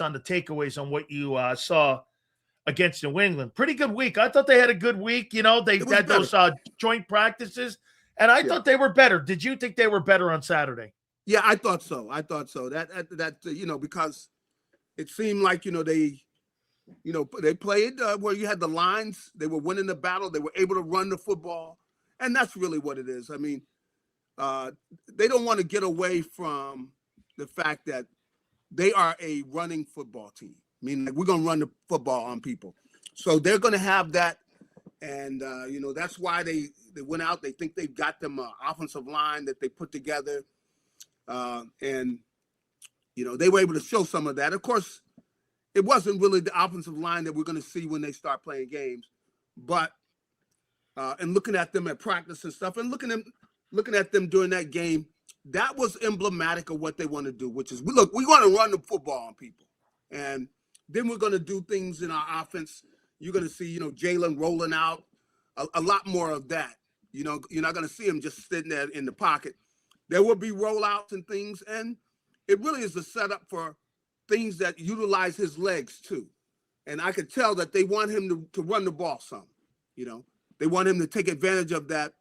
on the takeaways on what you saw against New England. Pretty good week. I thought they had a good week. You know, they had those joint practices, and I thought they were better. Did you think they were better on Saturday? Yeah, I thought so. That because it seemed like, they played where you had the lines. They were winning the battle. They were able to run the football. And that's really what it is. I mean, they don't want to get away from the fact that they are a running football team. I mean, we're going to run the football on people. So they're going to have that. And, that's why they went out. They think they've got them an offensive line that they put together. And they were able to show some of that. Of course, it wasn't really the offensive line that we're going to see when they start playing games. But and looking at them at practice and stuff, and looking at them during that game, that was emblematic of what they want to do, which is, we want to run the football on people. And then we're going to do things in our offense. You're going to see, Jalen rolling out, a lot more of that. You're not going to see him just sitting there in the pocket. There will be rollouts and things, and it really is a setup for things that utilize his legs too. And I could tell that they want him to run the ball some. They want him to take advantage of that.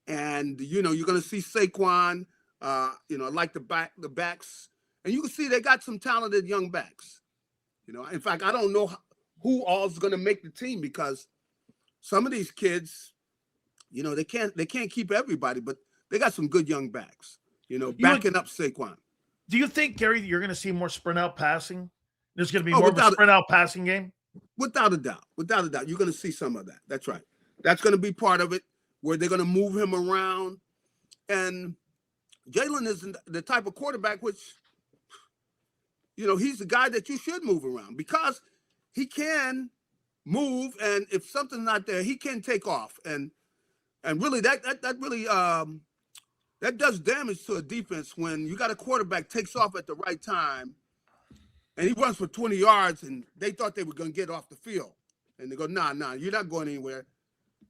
And, you're going to see Saquon, like the backs. And you can see they got some talented young backs. In fact, I don't know who all is going to make the team, because some of these kids, they can't keep everybody, but they got some good young backs, backing up Saquon. Do you think, Gary, you're going to see more sprint out passing? There's going to be more of a sprint out passing game? Without a doubt. You're going to see some of that. That's right. That's going to be part of it, where they're going to move him around. And Jalen is the type of quarterback which, he's the guy that you should move around, because he can move, and if something's not there, he can take off. And really that really that does damage to a defense when you got a quarterback takes off at the right time and he runs for 20 yards and they thought they were going to get off the field. And they go, nah, you're not going anywhere.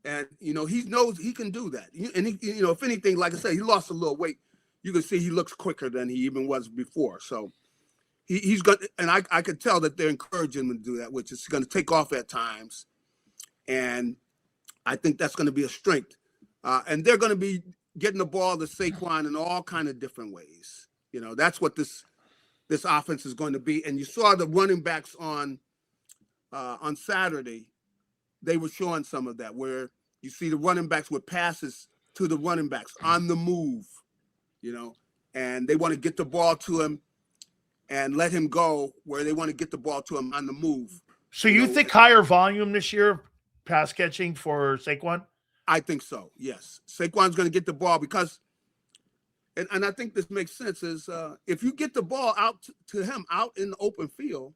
And, he knows he can do that. And, if anything, like I said, he lost a little weight. You can see he looks quicker than he even was before. So he's going to, and I could tell that they're encouraging him to do that, which is going to take off at times. And I think that's going to be a strength. And they're going to be getting the ball to Saquon in all kind of different ways. That's what this offense is going to be. And you saw the running backs on Saturday. They were showing some of that, where you see the running backs with passes to the running backs on the move, and they want to get the ball to him and let him go, where they want to get the ball to him on the move. So you think higher volume this year, pass catching for Saquon? I think so, yes. Saquon's going to get the ball because, and I think this makes sense, is if you get the ball out to him out in the open field,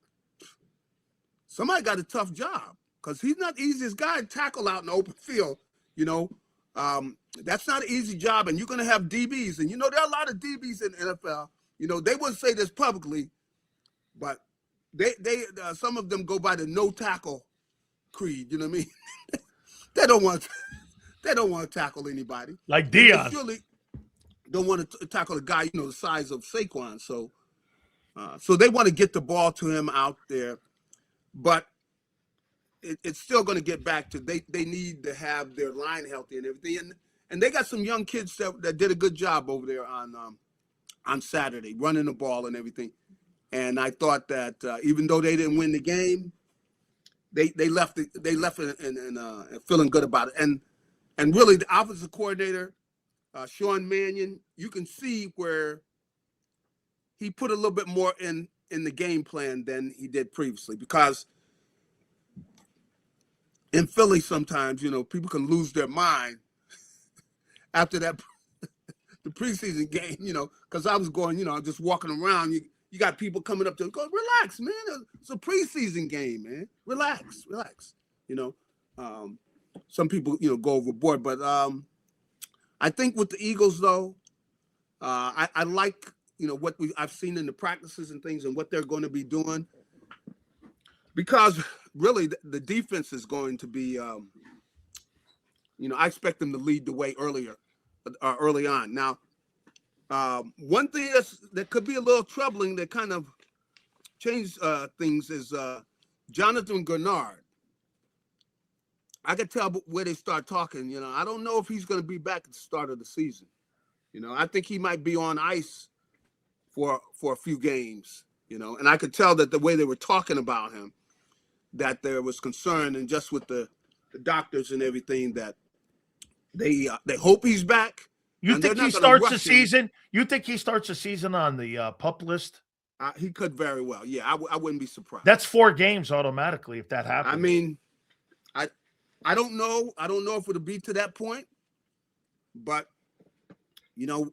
somebody got a tough job, because he's not the easiest guy to tackle out in the open field. That's not an easy job, and you're going to have DBs. And, there are a lot of DBs in the NFL. They wouldn't say this publicly, but they some of them go by the no tackle creed. You know what I mean? They don't want to tackle anybody. Like Dion. They surely don't want to tackle a guy, the size of Saquon. So they want to get the ball to him out there, but it's still going to get back to they need to have their line healthy and everything. And they got some young kids that did a good job over there on Saturday, running the ball and everything. And I thought that even though they didn't win the game, they left and feeling good about it. And really, the offensive coordinator, Sean Mannion, you can see where he put a little bit more in the game plan than he did previously, because in Philly, sometimes, people can lose their mind after that, the preseason game, because I was going, just walking around. You got people coming up to go, relax, man. It's a preseason game, man. Relax. Some people, go overboard. But I think with the Eagles, though, I like, what I've seen in the practices and things and what they're going to be doing. Because really, the defense is going to be, I expect them to lead the way early on. Now, one thing that could be a little troubling that kind of things is Jonathan Greenard. I could tell where they start talking. You know, I don't know if he's going to be back at the start of the season. You know, I think he might be on ice for a few games. You know, and I could tell that the way they were talking about him, that there was concern, and just with the doctors and everything, that they hope he's back. You think he starts the season? You think he starts the season on the PUP list? He could very well. Yeah, I wouldn't be surprised. That's 4 games automatically if that happens. I mean, I don't know. I don't know if it'll be to that point, but you know,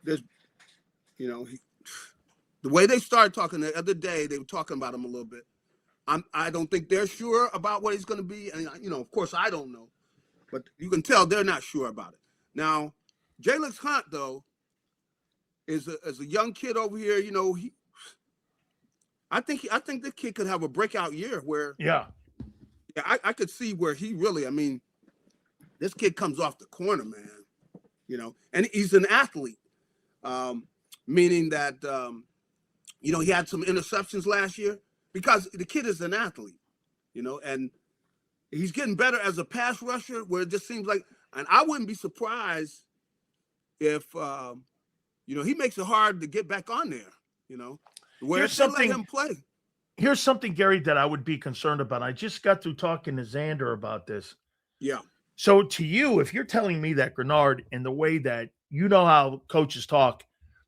there's, you know, the way they started talking the other day, they were talking about him a little bit. I don't think they're sure about what he's going to be, and you know, of course, I don't know, but you can tell they're not sure about it. Now, Jalen Hunt though is a young kid over here. You know, I think this kid could have a breakout year where I could see where he really. I mean, this kid comes off the corner, man. You know, and he's an athlete, meaning that you know, he had some interceptions last year because the kid is an athlete. You know, and he's getting better as a pass rusher. Where it just seems like, and I wouldn't be surprised if you know, he makes it hard to get back on there. You know, where they let him play. Here's something, Gary, that I would be concerned about. I just got through talking to Xander about this. Yeah. So to you, if you're telling me that Greenard, in the way that you know how coaches talk,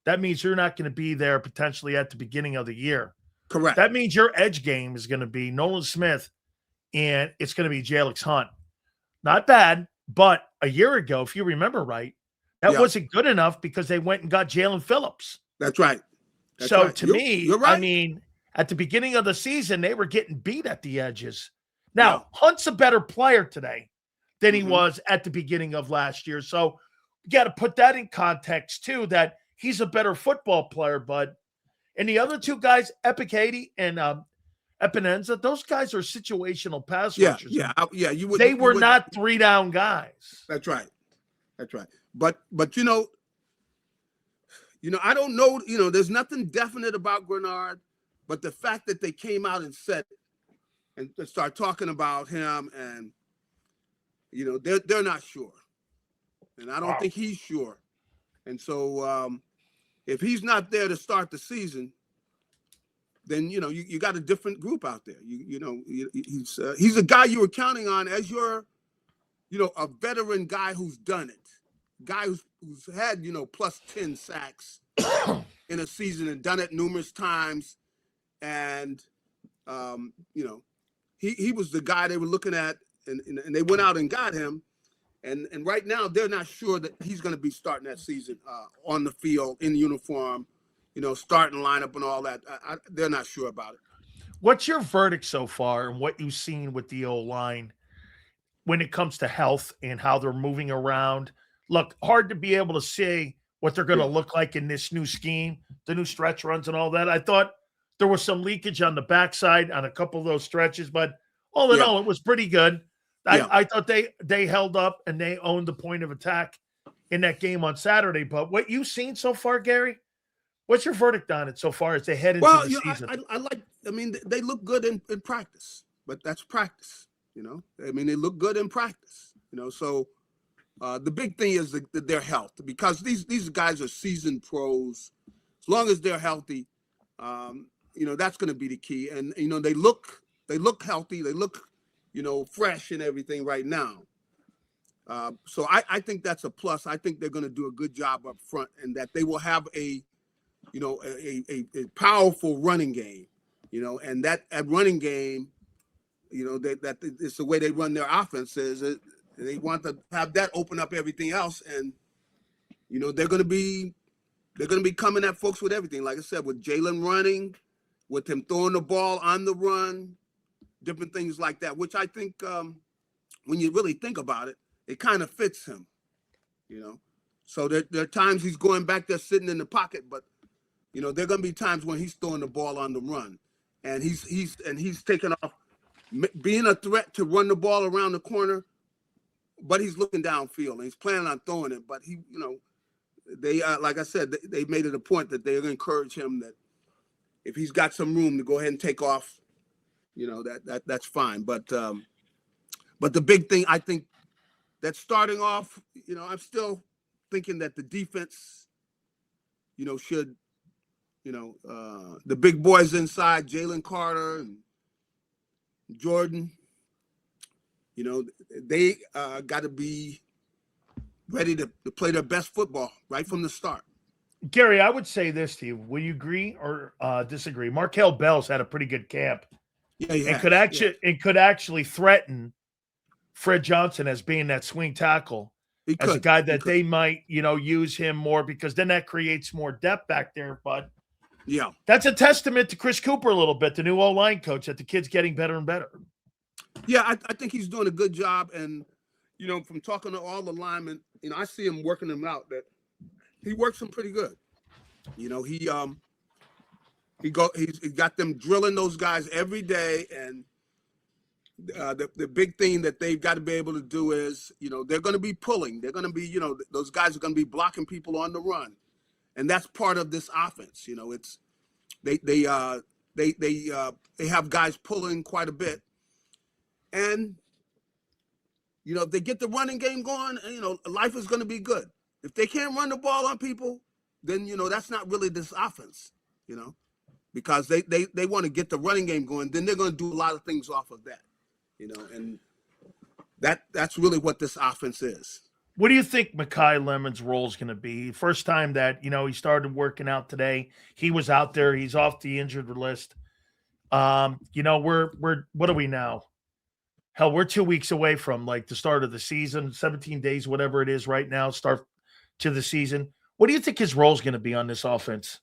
that means you're not going to be there potentially at the beginning of the year. Correct. That means your edge game is going to be Nolan Smith and it's going to be Jalen Hunt. Not bad, but a year ago, if you remember right, that wasn't good enough because they went and got Jalen Phillips. That's right. So to me, you're right. I mean, at the beginning of the season, they were getting beat at the edges. Now, Hunt's a better player today than he was at the beginning of last year. So you got to put that in context too, that he's a better football player. But and the other two guys, Epicady and Epinenza, those guys are situational pass rushers. They were not 3-down guys. That's right. That's right. But you know, I don't know. You know, there's nothing definite about Greenard, but the fact that they came out and said it and start talking about him, and you know, they're not sure, and I don't think he's sure, and so if he's not there to start the season, then you know you got a different group out there. He's a guy you were counting on as your, you know, a veteran guy who's done it, guy who's had, you know, plus 10 sacks in a season and done it numerous times, and you know, he was the guy they were looking at, and they went out and got him, and right now they're not sure that he's going to be starting that season on the field in uniform, you know, starting lineup and all that. They're not sure about it. What's your verdict so far and what you've seen with the O-line when it comes to health and how they're moving around? Look, hard to be able to say what they're going to look like in this new scheme, the new stretch runs and all that. I thought there was some leakage on the backside on a couple of those stretches, but all in all, it was pretty good. I thought they held up and they owned the point of attack in that game on Saturday. But what you've seen so far, Gary, what's your verdict on it so far as they head into the season? I mean, they look good in practice, but that's practice, you know. I mean, they look good in practice, you know. So the big thing is their health, because these guys are seasoned pros. As long as they're healthy, you know, that's going to be the key. And you know, they look healthy, they look, you know, fresh and everything right now. So I think that's a plus. I think they're going to do a good job up front, and that they will have a powerful running game, you know, and that running game, you know, that it's the way they run their offenses. They want to have that open up everything else, and you know, they're going to be coming at folks with everything. Like I said, with Jalen running, with him throwing the ball on the run, different things like that, which I think when you really think about it, it kind of fits him, you know. So there are times he's going back there sitting in the pocket, but you know, there are going to be times when he's throwing the ball on the run, and he's taking off, being a threat to run the ball around the corner, but he's looking downfield and he's planning on throwing it. But he, you know, they like I said, they made it a point that they're going to encourage him that, if he's got some room to go ahead and take off, that's fine. But the big thing, I think, that starting off, I'm still thinking that the defense, should, the big boys inside, Jalen Carter and Jordan, they got to be ready to play their best football right from the start. Garry, I would say this to you. Will you agree or disagree? Markel Bell's had a pretty good camp. Yeah, he has. Could actually threaten Fred Johnson as being that swing tackle, as a guy that they might, use him more, because then that creates more depth back there. But yeah, that's a testament to Chris Cooper a little bit, the new O-line coach, that the kid's getting better and better. Yeah, I think he's doing a good job. And, from talking to all the linemen, I see him working them out, that he works them pretty good. He's got them drilling those guys every day. And the big thing that they've got to be able to do is, they're going to be pulling. They're going to be, those guys are going to be blocking people on the run. And that's part of this offense. It's they have guys pulling quite a bit. And, if they get the running game going, life is going to be good. If they can't run the ball on people, then, that's not really this offense, because they want to get the running game going. Then they're going to do a lot of things off of that, and that's really what this offense is. What do you think Makai Lemon's role is going to be? First time that, he started working out today. He was out there. He's off the injured list. We're what are we now? Hell, we're 2 weeks away from the start of the season, 17 days, whatever it is right now, start to the season. What do you think his role is going to be on this offense?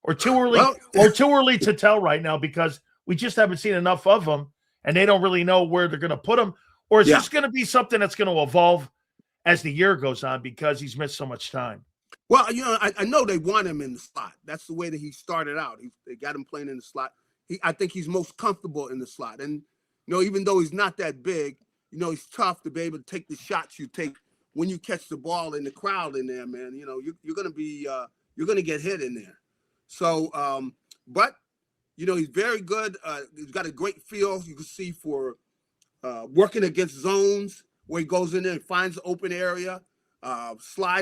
Or too early to tell right now, because we just haven't seen enough of him and they don't really know where they're going to put him? Or is this going to be something that's going to evolve as the year goes on, because he's missed so much time? Well, I know they want him in the slot. That's the way that he started out. They got him playing in the slot. I think he's most comfortable in the slot. And, even though he's not that big, he's tough to be able to take the shots you take when you catch the ball in the crowd in there, man. You're going to be, you're going to get hit in there. So, but, he's very good. He's got a great feel, you can see, for working against zones, where he goes in there and finds the open area, sliding.